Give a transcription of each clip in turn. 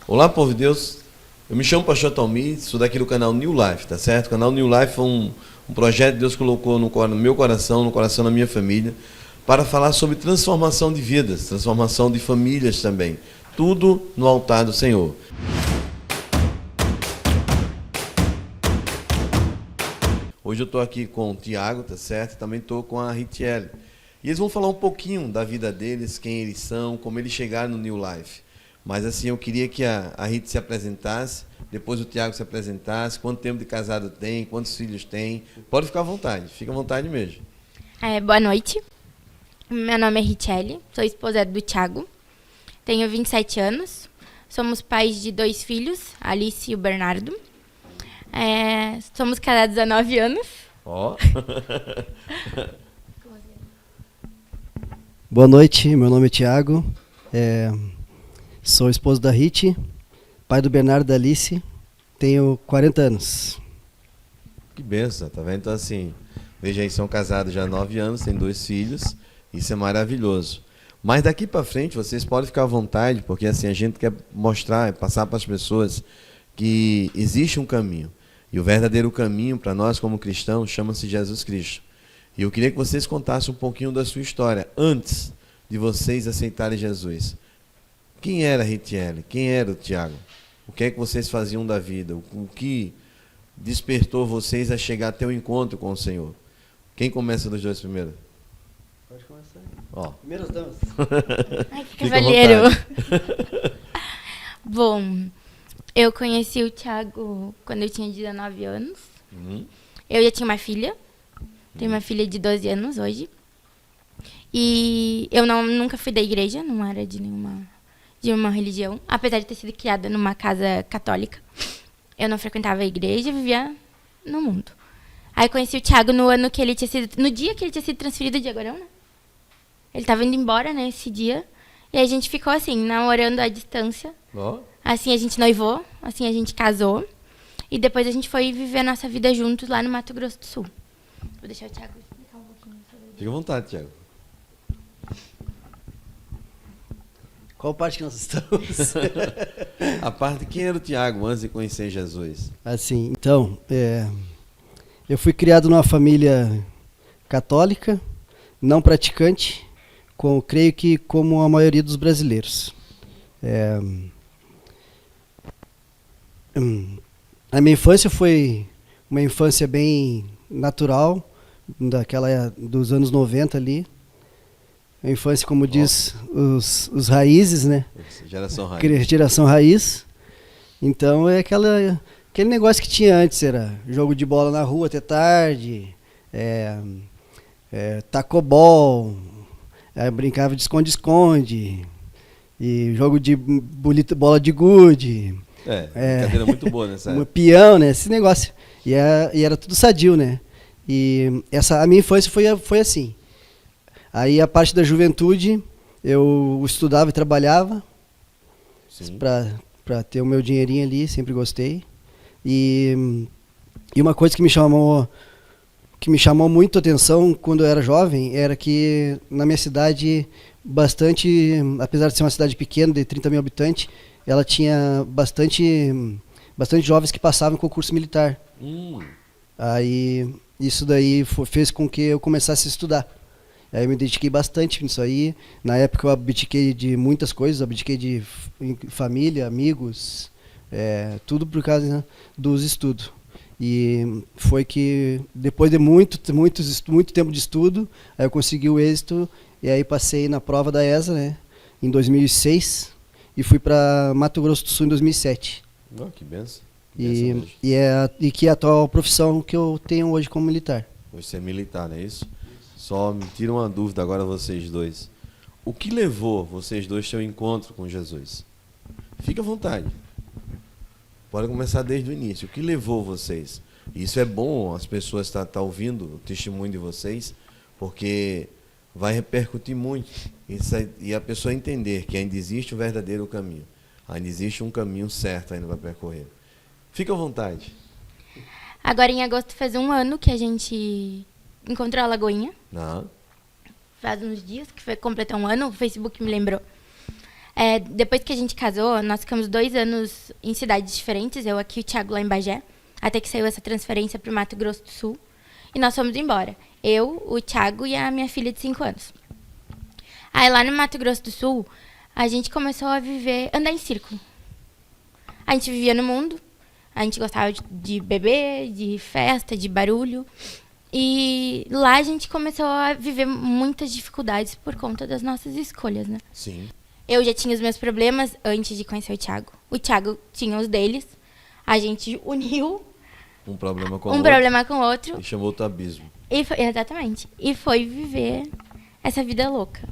Olá, povo de Deus. Eu me chamo Pastor Talmi, sou daqui do canal New Life, tá certo? O canal New Life foi um projeto que Deus colocou no meu coração, no coração da minha família, para falar sobre transformação de vidas, transformação de famílias também. Tudo no altar do Senhor. Hoje eu estou aqui com o Tiago, tá certo? Também estou com a Ritiele. E eles vão falar um pouquinho da vida deles, quem eles são, como eles chegaram no New Life. Mas assim, eu queria que a Rita se apresentasse, depois o Tiago se apresentasse, quanto tempo de casado tem, quantos filhos tem. Pode ficar à vontade, fica à vontade mesmo. Boa noite, meu nome é Ritiele, sou esposa do Tiago, tenho 27 anos, somos pais de 2 filhos, a Alice e o Bernardo. Somos casados há 9 anos. Ó. Boa noite, meu nome é Tiago, sou esposo da Rite, pai do Bernardo e da Alice, tenho 40 anos. Que benção, tá vendo? Então assim, veja aí, são casados já há 9 anos, têm 2 filhos, isso é maravilhoso. Mas daqui para frente vocês podem ficar à vontade, porque assim, a gente quer mostrar, passar para as pessoas que existe um caminho. E o verdadeiro caminho para nós como cristãos chama-se Jesus Cristo. E eu queria que vocês contassem um pouquinho da sua história antes de vocês aceitarem Jesus. Quem era a Ritiele? Quem era o Tiago? O que é que vocês faziam da vida? O que despertou vocês a chegar até o encontro com o Senhor? Quem começa dos dois primeiro? Pode começar. Ó. Primeiras damas. Ai, que Fica à cavalheiro. vontade. Bom, eu conheci o Tiago quando eu tinha 19 anos. Uhum. Eu já tinha uma filha, tenho uma filha de 12 anos hoje. E eu nunca fui da igreja, não era de uma religião, apesar de ter sido criada numa casa católica. Eu não frequentava a igreja, vivia no mundo. Aí conheci o Tiago no dia que ele tinha sido transferido de Agorão, né? Ele estava indo embora nesse dia, e a gente ficou assim, namorando à distância. Ó. Assim a gente noivou, assim a gente casou, e depois a gente foi viver a nossa vida juntos lá no Mato Grosso do Sul. Vou deixar o Tiago explicar um pouquinho sobre isso. Fica à vontade, Tiago. Qual parte que nós estamos? A parte de quem era o Tiago antes de conhecer Jesus? Assim, então, eu fui criado numa família católica, não praticante, creio que como a maioria dos brasileiros. A minha infância foi uma infância bem natural, dos anos 90 ali. A infância, como diz os raízes, né? Geração raiz. Geração raiz. Então é aquele negócio que tinha antes, era jogo de bola na rua até tarde, tacobol, brincava de esconde-esconde, e jogo de bola de gude. Brincadeira muito boa nessa época. Peão, né? Esse negócio. E era tudo sadio, né? E a minha infância foi assim. Aí a parte da juventude, eu estudava e trabalhava para ter o meu dinheirinho ali, sempre gostei. E uma coisa que me chamou muito a atenção quando eu era jovem era que na minha cidade, apesar de ser uma cidade pequena, de 30 mil habitantes, ela tinha bastante jovens que passavam em concurso militar. Aí isso daí fez com que eu começasse a estudar. Aí eu me dediquei bastante nisso aí. Na época eu abdiquei de muitas coisas, abdiquei de família, amigos, tudo por causa, né, dos estudos. E foi que depois de muito tempo de estudo, aí eu consegui o êxito e aí passei na prova da ESA, né, em 2006 e fui para Mato Grosso do Sul em 2007. Que benção. E que é a atual profissão que eu tenho hoje como militar. Hoje você é militar, não é isso? Só me tira uma dúvida agora vocês dois. O que levou vocês dois ao seu encontro com Jesus? Fica à vontade. Pode começar desde o início. O que levou vocês? Isso é bom as pessoas estar ouvindo o testemunho de vocês, porque vai repercutir muito. E a pessoa entender que ainda existe o verdadeiro caminho. Ainda existe um caminho certo ainda para percorrer. Fica à vontade. Agora em agosto faz 1 ano que a gente encontrou a Lagoinha. Não. Faz uns dias que foi completar 1 ano, o Facebook me lembrou. Depois que a gente casou, nós ficamos 2 anos em cidades diferentes, eu aqui e o Thiago lá em Bagé, até que saiu essa transferência para o Mato Grosso do Sul. E nós fomos embora. Eu, o Thiago e a minha filha de 5 anos. Aí lá no Mato Grosso do Sul, a gente começou a andar em círculo. A gente vivia no mundo, a gente gostava de beber, de festa, de barulho. E lá a gente começou a viver muitas dificuldades por conta das nossas escolhas, né? Sim. Eu já tinha os meus problemas antes de conhecer o Thiago. O Thiago tinha os deles. A gente uniu Um problema com o um outro. problema com o outro. E chamou outro abismo. Exatamente. E foi viver essa vida louca.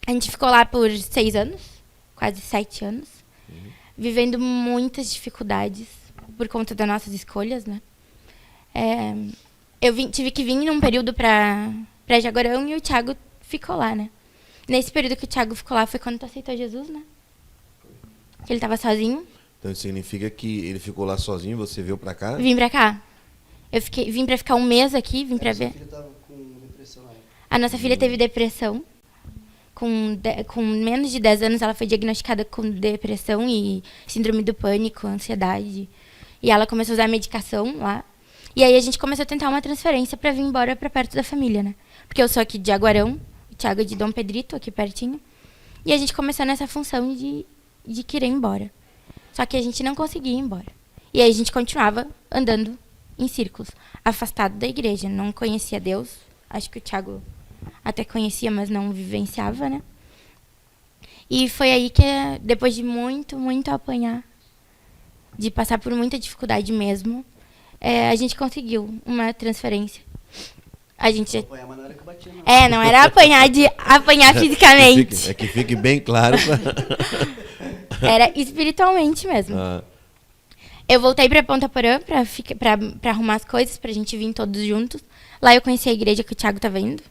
A gente ficou lá por 6 anos, quase 7 anos, vivendo muitas dificuldades por conta das nossas escolhas, né? Tive que vir num período pra Jaguarão e o Thiago ficou lá, né? Nesse período que o Thiago ficou lá foi quando tu aceitou Jesus, né? Que ele tava sozinho. Então isso significa que ele ficou lá sozinho, você veio pra cá? Vim pra cá. Vim pra ficar um mês aqui, vim pra ver. Filha tava com depressão na época. A nossa filha teve depressão. Com menos de 10 anos, ela foi diagnosticada com depressão e síndrome do pânico, ansiedade. E ela começou a usar medicação lá. E aí a gente começou a tentar uma transferência pra vir embora pra perto da família, né? Porque eu sou aqui de Jaguarão, o Thiago é de Dom Pedrito, aqui pertinho. E a gente começou nessa função de querer ir embora. Só que a gente não conseguia ir embora. E aí a gente continuava andando em círculos, afastado da igreja. Não conhecia Deus. Acho que o Thiago até conhecia, mas não vivenciava, né? E foi aí que, depois de muito, muito apanhar, de passar por muita dificuldade mesmo, a gente conseguiu uma transferência. A gente Apanhar, mas não era que batia, não. não era apanhar fisicamente. Que fique bem claro. Era espiritualmente mesmo. Eu voltei pra Ponta Porã pra arrumar as coisas, pra gente vir todos juntos. Lá eu conheci a igreja que o Thiago tava indo.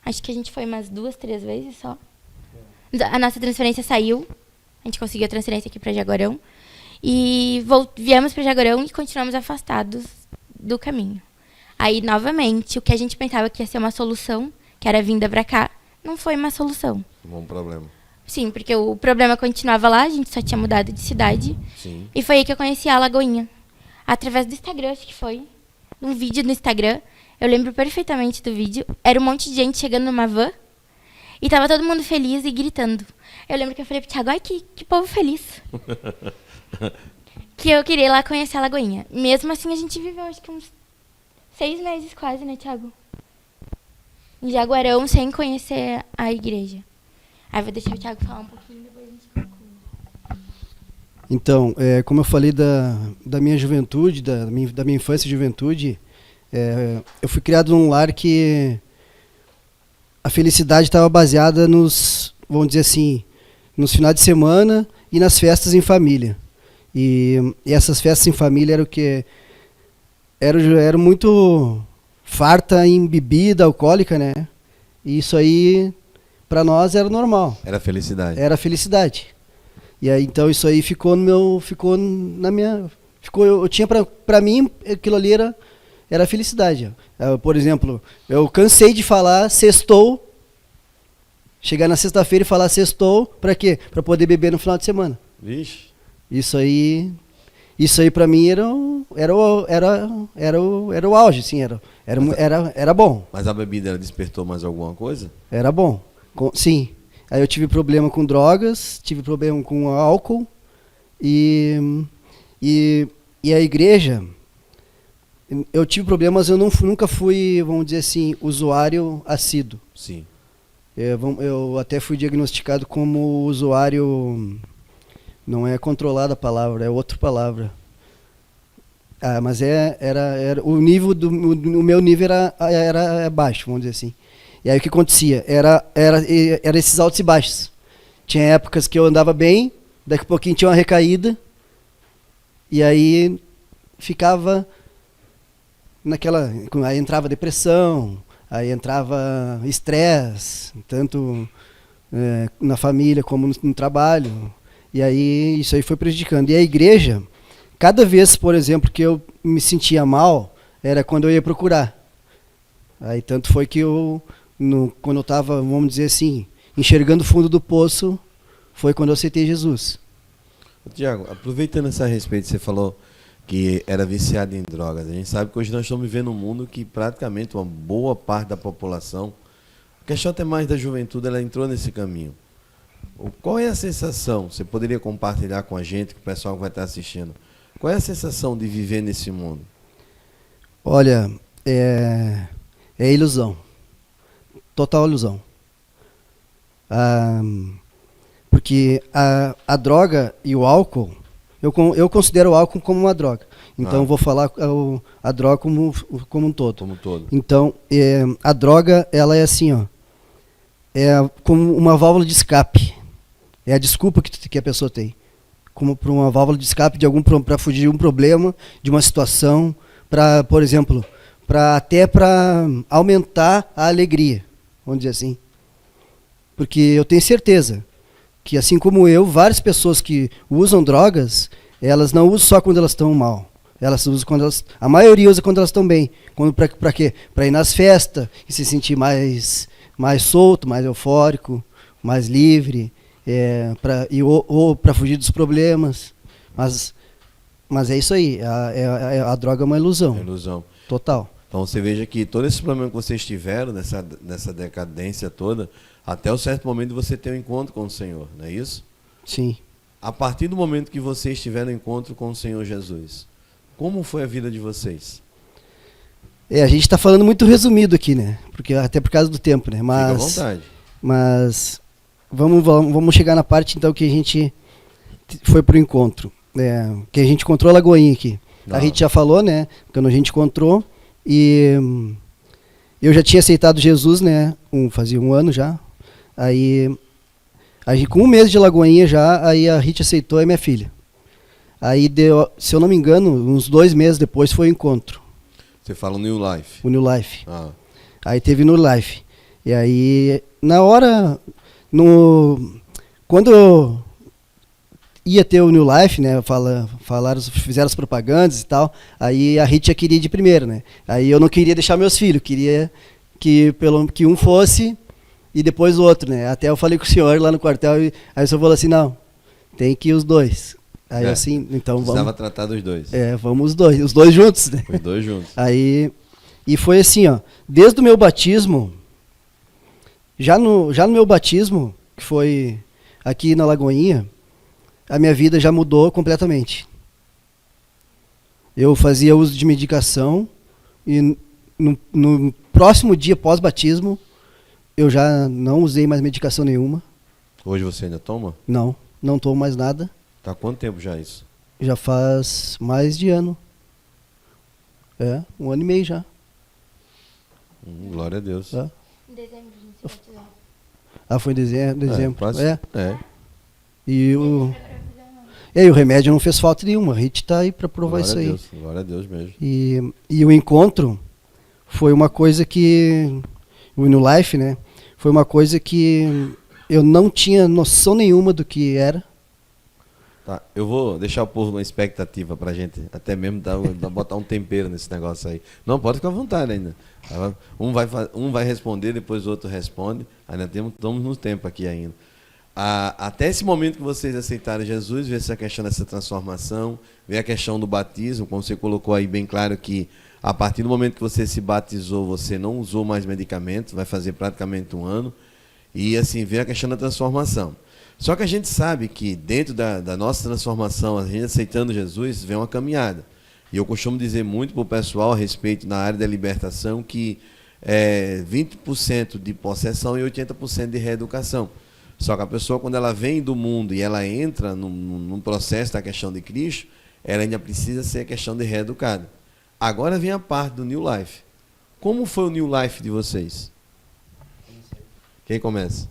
Acho que a gente foi umas 2, 3 vezes só. A nossa transferência saiu. A gente conseguiu a transferência aqui pra Jaguarão. E viemos pra Jaguarão e continuamos afastados do caminho. Aí, novamente, o que a gente pensava que ia ser uma solução, que era vinda pra cá, não foi uma solução. Bom problema. Sim, porque o problema continuava lá, a gente só tinha mudado de cidade. Sim. E foi aí que eu conheci a Lagoinha. Através do Instagram, acho que foi. Um vídeo no Instagram. Eu lembro perfeitamente do vídeo. Era um monte de gente chegando numa van. E tava todo mundo feliz e gritando. Eu lembro que eu falei pro Thiago, ai, que povo feliz. Que eu queria ir lá conhecer a Lagoinha. Mesmo assim, a gente viveu, acho que uns 6 meses quase, né, Thiago? Em Jaguarão, sem conhecer a igreja. Aí vou deixar o Thiago falar um pouquinho, depois a gente conclui. Então, como eu falei da minha juventude, da minha infância e juventude, eu fui criado num lar que a felicidade estava baseada vamos dizer assim, nos finais de semana e nas festas em família. E essas festas em família eram o que era muito farta em bebida alcoólica, né? E isso aí para nós era normal. Era felicidade. Era felicidade. E aí então isso aí eu tinha para mim aquilo ali era felicidade. Por exemplo, eu cansei de falar sextou, chegar na sexta-feira e falar sextou, para quê? Para poder beber no final de semana. Vixe. Isso aí para mim era o auge, assim, era bom. Mas a bebida ela despertou mais alguma coisa? Era bom. Sim. Aí eu tive problema com drogas, tive problema com álcool e a igreja, eu tive problemas, eu nunca fui, vamos dizer assim, usuário assíduo. Sim. Eu até fui diagnosticado como usuário, não é controlada a palavra, é outra palavra. Mas era o nível o meu nível era baixo, vamos dizer assim. E aí o que acontecia? Era esses altos e baixos. Tinha épocas que eu andava bem, daqui a pouquinho tinha uma recaída, e aí ficava aí entrava depressão, aí entrava estresse, tanto na família como no trabalho, e aí isso aí foi prejudicando. E a igreja, cada vez, por exemplo, que eu me sentia mal, era quando eu ia procurar. Aí tanto foi que quando eu estava, vamos dizer assim, enxergando o fundo do poço, foi quando eu aceitei Jesus. Tiago, aproveitando essa respeito, você falou que era viciado em drogas. A gente sabe que hoje nós estamos vivendo um mundo que praticamente uma boa parte da população, a questão até mais da juventude, ela entrou nesse caminho. Qual é a sensação? Você poderia compartilhar com a gente, com o pessoal que vai estar assistindo? Qual é a sensação de viver nesse mundo? Olha, é ilusão. Total ilusão. Porque a droga e o álcool, eu considero o álcool como uma droga. Então eu vou falar a droga como um todo. Como um todo. Então, a droga, ela é assim, ó. É como uma válvula de escape. É a desculpa que a pessoa tem. Como para uma válvula de escape para fugir de um problema, de uma situação, para, por exemplo, até para aumentar a alegria, vamos dizer assim. Porque eu tenho certeza que, assim como eu, várias pessoas que usam drogas, elas não usam só quando elas estão mal. Elas usam a maioria usa quando elas estão bem. Para quê? Para ir nas festas e se sentir mais solto, mais eufórico, mais livre, ou para fugir dos problemas. Mas é isso aí, a droga é uma ilusão. Ilusão. Total. Então você veja que todo esse problema que vocês tiveram nessa decadência toda, até um certo momento você tem um encontro com o Senhor, não é isso? Sim. A partir do momento que vocês tiveram um encontro com o Senhor Jesus, como foi a vida de vocês? A gente está falando muito resumido aqui, né? Porque, até por causa do tempo, né? Fica à vontade. Mas vamos chegar na parte, então, que a gente foi pro encontro. Que a gente encontrou a Lagoinha aqui. A gente já falou, né? Quando a gente encontrou. E eu já tinha aceitado Jesus, né? Fazia um ano já. Aí, com um mês de Lagoinha já, aí a Rit aceitou e minha filha. Aí deu, se eu não me engano, uns 2 meses depois foi o encontro. Você fala o New Life. O New Life. Ah. Aí teve New Life. E aí, na hora, quando ia ter o New Life, né, fizeram as propagandas e tal, aí a Rit já queria ir de primeiro, né. Aí eu não queria deixar meus filhos, queria que um fosse e depois o outro, né. Até eu falei com o senhor lá no quartel, aí o senhor falou assim, não, tem que ir os dois. Aí assim, então vamos... Precisava tratar dos dois. Vamos os dois juntos, né. Os dois juntos. Aí, e foi assim, ó, desde o meu batismo, já no meu batismo, que foi aqui na Lagoinha, a minha vida já mudou completamente. Eu fazia uso de medicação e no próximo dia pós-batismo, eu já não usei mais medicação nenhuma. Hoje você ainda toma? Não tomo mais nada. Tá há quanto tempo já isso? Já faz mais de ano. 1 ano e meio já. Glória a Deus. Em dezembro a gente se batizou. Foi em dezembro. Quase. E o remédio não fez falta nenhuma. A gente está aí para provar isso aí. Glória a Deus mesmo. E o encontro foi uma coisa que... O New Life, né? Foi uma coisa que eu não tinha noção nenhuma do que era. Tá, eu vou deixar o povo uma expectativa pra gente, até mesmo botar um tempero nesse negócio aí. Não, pode ficar à vontade ainda. Um vai responder, depois o outro responde. Ainda estamos no tempo aqui ainda. Até esse momento que vocês aceitaram Jesus, veio essa questão dessa transformação, veio a questão do batismo, como você colocou aí bem claro que a partir do momento que você se batizou, você não usou mais medicamentos, vai fazer praticamente 1 ano, e assim, veio a questão da transformação. Só que a gente sabe que dentro da nossa transformação, a gente aceitando Jesus, vem uma caminhada. E eu costumo dizer muito para o pessoal a respeito na área da libertação que 20% de possessão e 80% de reeducação. Só que a pessoa, quando ela vem do mundo e ela entra num processo da questão de Cristo, ela ainda precisa ser a questão de reeducada. Agora vem a parte do New Life. Como foi o New Life de vocês? Quem começa?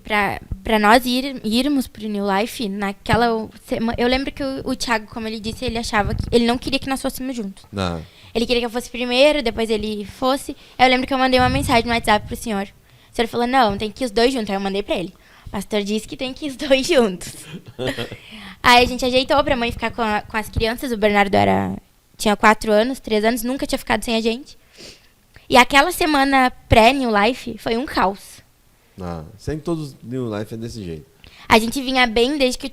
Para nós irmos pro New Life, naquela semana, eu lembro que o Thiago, como ele disse, ele achava que ele não queria que nós fôssemos juntos. Não. Ele queria que eu fosse primeiro, depois ele fosse. Eu lembro que eu mandei uma mensagem no WhatsApp pro senhor. O senhor falou, não, tem que ir os dois juntos. Aí eu mandei pra ele. O pastor disse que tem que ir os dois juntos. Aí a gente ajeitou pra mãe ficar com as crianças. O Bernardo tinha 4 anos, 3 anos, nunca tinha ficado sem a gente. E aquela semana pré-New Life foi um caos. Sempre todos New Life é desse jeito. A gente vinha bem desde que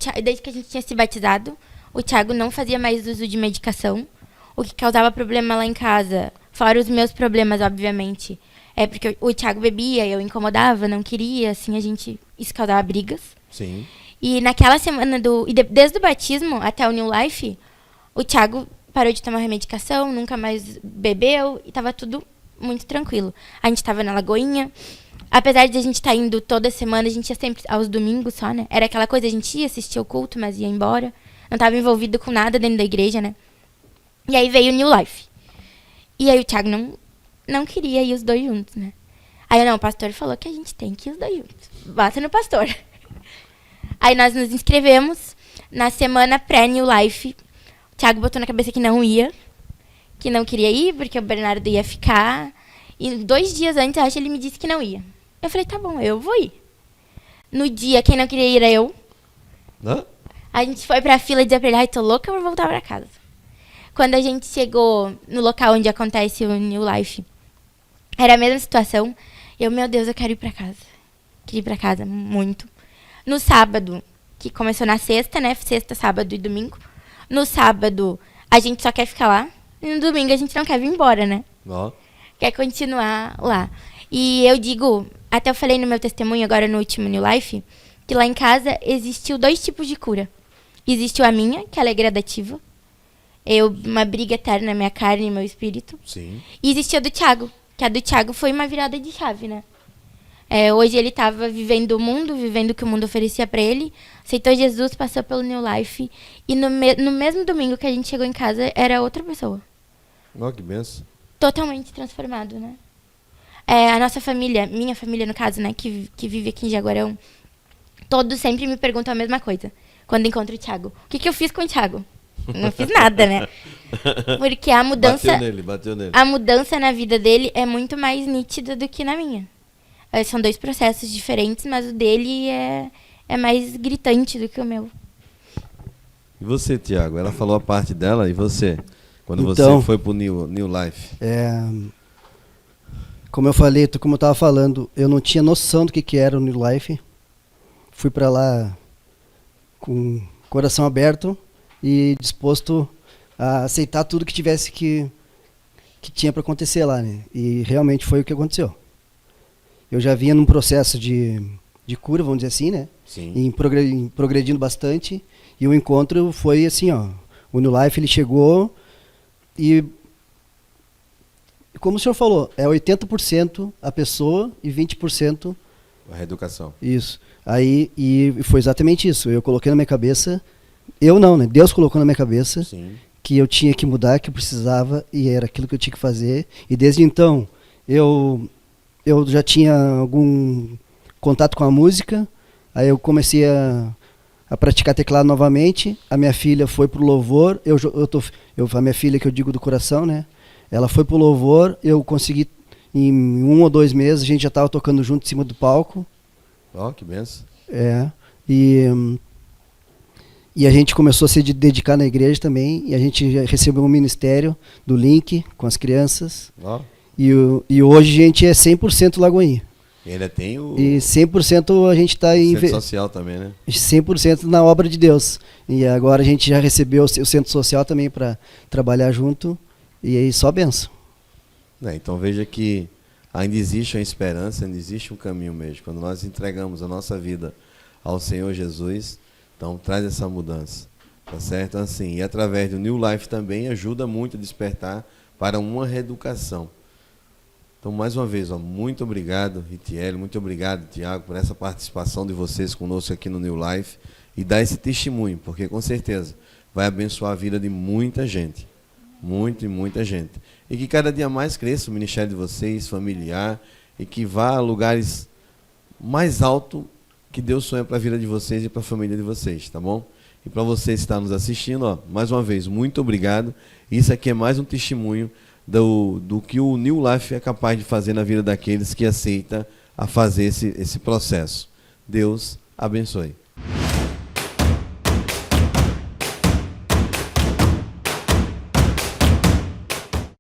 a gente tinha se batizado. O Thiago não fazia mais uso de medicação. O que causava problema lá em casa, fora os meus problemas, obviamente, é porque o Thiago bebia, eu incomodava, não queria, assim, isso causava brigas. Sim. E naquela semana desde o batismo até o New Life, o Thiago parou de tomar medicação, nunca mais bebeu e tava tudo muito tranquilo. A gente tava na Lagoinha. Apesar de a gente estar indo toda semana, a gente ia sempre aos domingos só, né? Era aquela coisa, a gente ia assistir o culto, mas ia embora. Não tava envolvido com nada dentro da igreja, né? E aí veio o New Life. E aí o Thiago não queria ir os dois juntos, né? Aí não, o pastor falou que a gente tem que ir os dois juntos. Bata no pastor. Aí nós nos inscrevemos. Na semana pré-New Life, o Thiago botou na cabeça que não ia. Que não queria ir, porque o Bernardo ia ficar. E 2 dias antes, eu acho, ele me disse que não ia. Eu falei, tá bom, eu vou ir. No dia, quem não queria ir era eu. Hã? A gente foi pra fila e dizia pra ele, ai, tô louca pra voltar pra casa. Quando a gente chegou no local onde acontece o New Life, era a mesma situação. Eu, meu Deus, eu quero ir pra casa. Queria ir pra casa, muito. No sábado, que começou na sexta, né? Sexta, sábado e domingo. No sábado, a gente só quer ficar lá. E no domingo, a gente não quer vir embora, né? Ó. Quer continuar lá. E eu digo, até eu falei no meu testemunho agora no último New Life, que lá em casa existiu 2 tipos de cura. Existiu a minha, que ela é gradativa. Uma briga eterna na minha carne e meu espírito. Sim. E existia a do Thiago, que a do Thiago foi uma virada de chave, né? Hoje ele estava vivendo o mundo, vivendo o que o mundo oferecia para ele. Aceitou Jesus, passou pelo New Life. E no mesmo domingo que a gente chegou em casa, era outra pessoa. Ó, que benção. Totalmente transformado, né? A nossa família, minha família no caso, né, que vive aqui em Jaguarão, todos sempre me perguntam a mesma coisa quando encontro o Thiago. O que eu fiz com o Thiago? Não fiz nada, né? Porque a mudança... Bateu nele. A mudança na vida dele é muito mais nítida do que na minha. São 2 processos diferentes, mas o dele é mais gritante do que o meu. E você, Thiago? Ela falou a parte dela, e você? Quando Então, você foi pro New Life? Como eu falei, como eu estava falando, eu não tinha noção do que era o New Life. Fui para lá com o coração aberto e disposto a aceitar tudo que tivesse que tinha para acontecer lá, né? E realmente foi o que aconteceu. Eu já vinha num processo de cura, vamos dizer assim, né? Sim. E progredindo bastante. E o encontro foi assim, ó. O New Life, ele chegou e, como o senhor falou, é 80% a pessoa e 20% A reeducação. isso. Aí, e foi exatamente isso. Eu coloquei na minha cabeça, eu não, né? Deus colocou na minha cabeça Sim. que eu tinha que mudar, que eu precisava, e era aquilo que eu tinha que fazer. E desde então, eu já tinha algum contato com a música, aí eu comecei a praticar teclado novamente. A minha filha foi pro louvor, a minha filha, que eu digo do coração, né? Ela foi pro louvor, eu consegui, em 1 ou 2 meses, a gente já estava tocando junto em cima do palco. Ó, que benção. E a gente começou a se dedicar na igreja também, e a gente já recebeu um ministério do Link com as crianças. Ó. E hoje a gente é 100% Lagoinha. E ainda tem o E 100% a gente está centro social também, né? 100% na obra de Deus. E agora a gente já recebeu o centro social também para trabalhar junto. E aí só benção. Então veja que ainda existe uma esperança, ainda existe um caminho mesmo. Quando nós entregamos a nossa vida ao Senhor Jesus, então traz essa mudança. Tá certo? Assim, e através do New Life também ajuda muito a despertar para uma reeducação. Então, mais uma vez, muito obrigado, Ritiele, muito obrigado, Tiago, por essa participação de vocês conosco aqui no New Life e dar esse testemunho, porque com certeza vai abençoar a vida de muita gente, muita gente. E que cada dia mais cresça o ministério de vocês, familiar, e que vá a lugares mais altos que Deus sonha para a vida de vocês e para a família de vocês, tá bom? E para vocês que estão nos assistindo, mais uma vez, muito obrigado. Isso aqui é mais um testemunho do que o New Life é capaz de fazer na vida daqueles que aceitam a fazer esse processo. Deus abençoe.